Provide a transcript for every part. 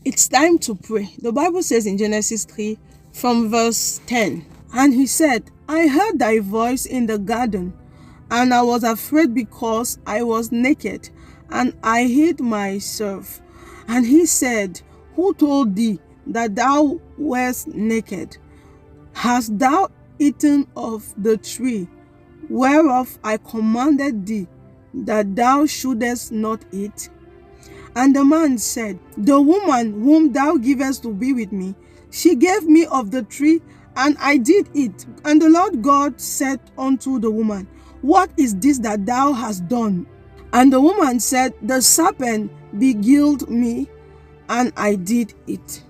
It's time to pray. The Bible says in Genesis 3 from verse 10, and he said, I heard thy voice in the garden, and I was afraid because I was naked, and I hid myself. And he said, who told thee that thou wast naked? Hast thou eaten of the tree whereof I commanded thee that thou shouldest not eat? And the man said, the woman whom thou givest to be with me, she gave me of the tree, and I did eat. And the Lord God said unto the woman, what is this that thou hast done? And the woman said, the serpent beguiled me, and I did eat.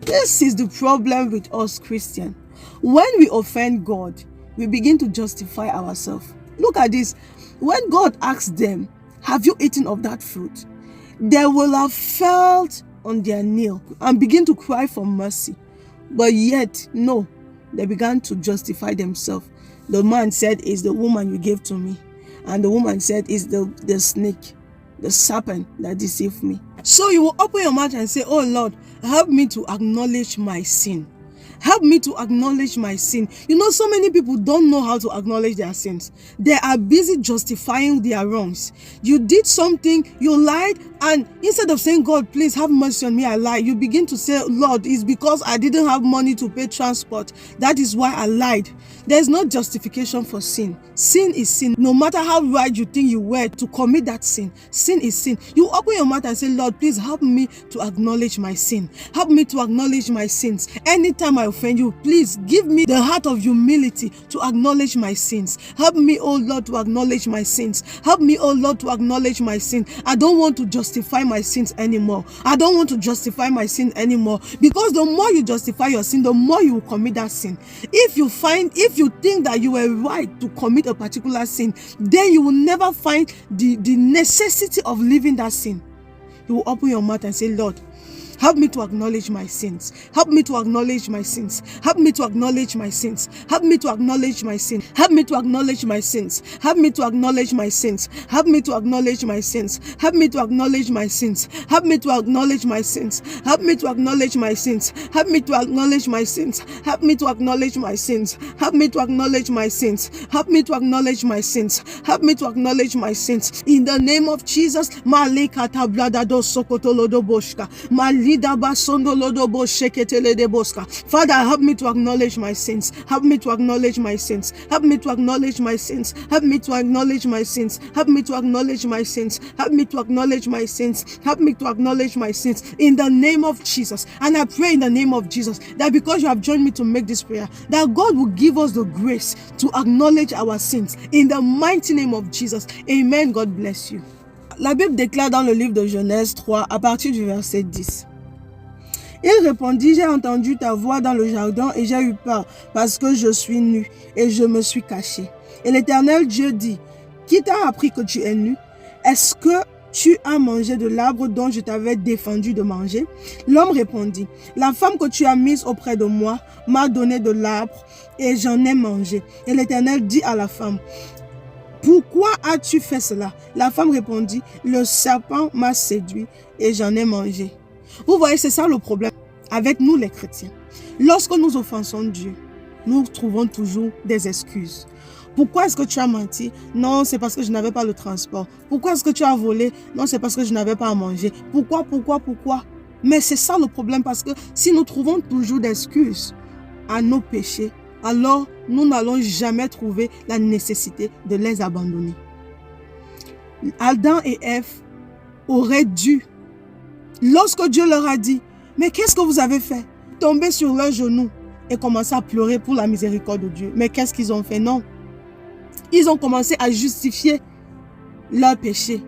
This is the problem with us Christians. When we offend God, we begin to justify ourselves. Look at this. When God asked them, have you eaten of that fruit? They will have felt on their knee and begin to cry for mercy. But yet, no, they began to justify themselves. The man said, it's the woman you gave to me. And the woman said, it's the snake, the serpent that deceived me. So you will open your mouth and say, oh Lord, help me to acknowledge my sin. Help me to acknowledge my sin. You know, so many people don't know how to acknowledge their sins. They are busy justifying their wrongs. You did something, you lied, and instead of saying, God, please have mercy on me, I lied, you begin to say, Lord, it's because I didn't have money to pay transport. That is why I lied. There's no justification for sin. Sin is sin. No matter how right you think you were to commit that sin, sin is sin. You open your mouth and say, Lord, please help me to acknowledge my sin. Help me to acknowledge my sins. Anytime I offend you, please give me the heart of humility to acknowledge my sins. Help me, oh Lord, to acknowledge my sins. Help me, oh Lord, to acknowledge my sin. I don't want to justify my sins anymore. I don't want to justify my sin anymore, because the more you justify your sin, the more you will commit that sin. If you think that you were right to commit a particular sin, then you will never find the necessity of leaving that sin. You will open your mouth and say, Lord, help me to acknowledge my sins. Help me to acknowledge my sins. Help me to acknowledge my sins. Help me to acknowledge my sin. Help me to acknowledge my sins. Help me to acknowledge my sins. Help me to acknowledge my sins. Help me to acknowledge my sins. Help me to acknowledge my sins. Help me to acknowledge my sins. Help me to acknowledge my sins. Help me to acknowledge my sins. Help me to acknowledge my sins. Help me to acknowledge my sins. Help me to acknowledge my sins. In the name of Jesus, Malikata Bladado Sokotolodo Boshka. Father, help me to acknowledge my sins. Help me to acknowledge my sins. Help me to acknowledge my sins. Help me to acknowledge my sins. Help me to acknowledge my sins. Help me to acknowledge my sins. Help me to acknowledge my sins. In the name of Jesus. And I pray in the name of Jesus that because you have joined me to make this prayer, that God will give us the grace to acknowledge our sins. In the mighty name of Jesus. Amen. God bless you. La Bible déclare dans le livre de Genèse 3 à partir du verset 10. Il répondit, j'ai entendu ta voix dans le jardin et j'ai eu peur parce que je suis nu et je me suis caché. Et l'Éternel Dieu dit, qui t'a appris que tu es nu? Est-ce que tu as mangé de l'arbre dont je t'avais défendu de manger? L'homme répondit, la femme que tu as mise auprès de moi m'a donné de l'arbre et j'en ai mangé. Et l'Éternel dit à la femme, pourquoi as-tu fait cela? La femme répondit, le serpent m'a séduit et j'en ai mangé. Vous voyez, c'est ça le problème avec nous les chrétiens. Lorsque nous offensons Dieu, nous trouvons toujours des excuses. Pourquoi est-ce que tu as menti? Non, c'est parce que je n'avais pas le transport. Pourquoi est-ce que tu as volé? Non, c'est parce que je n'avais pas à manger. Pourquoi? Mais c'est ça le problème, parce que si nous trouvons toujours des excuses à nos péchés, alors nous n'allons jamais trouver la nécessité de les abandonner. Adam et Ève auraient dû, lorsque Dieu leur a dit, mais qu'est-ce que vous avez fait? Tomber sur leurs genoux et commencer à pleurer pour la miséricorde de Dieu. Mais qu'est-ce qu'ils ont fait? Non. Ils ont commencé à justifier leur péché.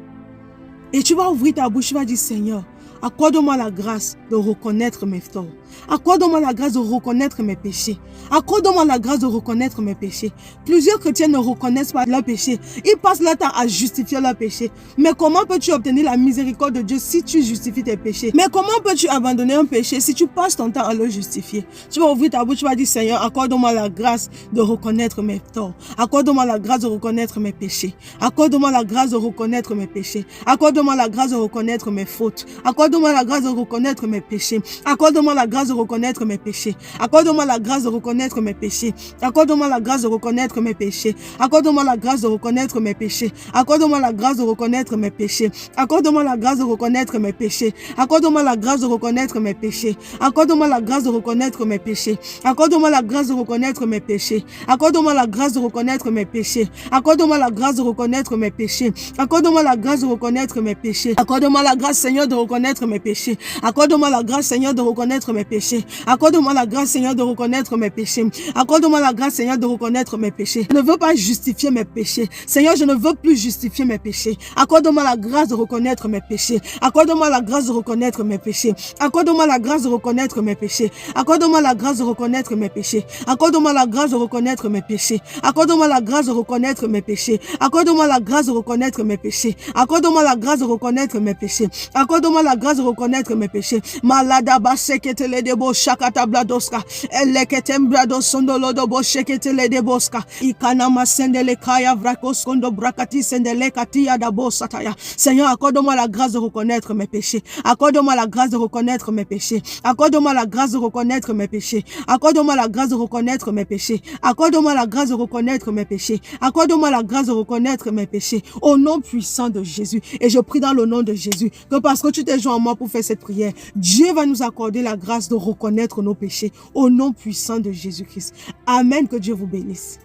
Et tu vas ouvrir ta bouche, tu vas dire, Seigneur, accorde-moi la grâce de reconnaître mes torts. Accorde-moi la grâce de reconnaître mes péchés. Accorde-moi la grâce de reconnaître mes péchés. Plusieurs chrétiens ne reconnaissent pas leurs péchés. Ils passent leur temps à justifier leurs péchés. Mais comment peux-tu obtenir la miséricorde de Dieu si tu justifies tes péchés? Mais comment peux-tu abandonner un péché si tu passes ton temps à le justifier? Tu vas ouvrir ta bouche, tu vas dire, Seigneur, accorde-moi la grâce de reconnaître mes torts. Accorde-moi la grâce de reconnaître mes péchés. Accorde-moi la grâce de reconnaître mes péchés. Accorde-moi la grâce de reconnaître mes fautes. Accorde Accorde-moi la grâce de reconnaître mes péchés. Accorde-moi la grâce de reconnaître mes péchés. Accorde-moi la grâce de reconnaître mes péchés. Accorde-moi la grâce de reconnaître mes péchés. Accorde-moi la grâce de reconnaître mes péchés. Accorde-moi la grâce de reconnaître mes péchés. Accorde-moi la grâce de reconnaître mes péchés. Accorde-moi la grâce de reconnaître mes péchés. Accorde-moi la grâce de reconnaître mes péchés. Accorde-moi la grâce de reconnaître mes péchés. Accorde-moi la grâce de reconnaître mes péchés. Accorde-moi la grâce de reconnaître mes péchés. Accorde-moi la grâce de reconnaître mes péchés. Accorde-moi la grâce, Seigneur, de reconnaître mes péchés. Accorde-moi la grâce, Seigneur, de reconnaître mes péchés. Accorde-moi la grâce, Seigneur, de reconnaître mes péchés. Accorde-moi la grâce, Seigneur, de reconnaître mes péchés. Je ne veux pas justifier mes péchés. Seigneur, je ne veux plus justifier mes péchés. Accorde-moi la grâce de reconnaître mes péchés. Accorde-moi la grâce de reconnaître mes péchés. Accorde-moi la grâce de reconnaître mes péchés. Accorde-moi la grâce de reconnaître mes péchés. Accorde-moi la grâce de reconnaître mes péchés. Accorde-moi la grâce de reconnaître mes péchés. Accorde-moi la grâce de reconnaître mes péchés. Accorde-moi la grâce de reconnaître mes péchés. Accorde-moi la grâce de reconnaître mes péchés. Malada baseketele debo shakata bladoska. Eleketem brado sondolo dobo sheketele deboska. Ikana masendele kaya vrakos kondo brakati sendele katia dabo sataya. Seigneur, accorde-moi la grâce de reconnaître mes péchés. Accorde-moi la grâce de reconnaître mes péchés. Accorde-moi la grâce de reconnaître mes péchés. Accorde-moi la grâce de reconnaître mes péchés. Accorde-moi la grâce de reconnaître mes péchés. Accorde-moi la grâce de reconnaître mes péchés. Au nom puissant de Jésus. Et je prie dans le nom de Jésus que parce que tu t'es joint à moi pour faire cette prière, Dieu va nous accorder la grâce de reconnaître nos péchés. Au nom puissant de Jésus-Christ. Amen. Que Dieu vous bénisse.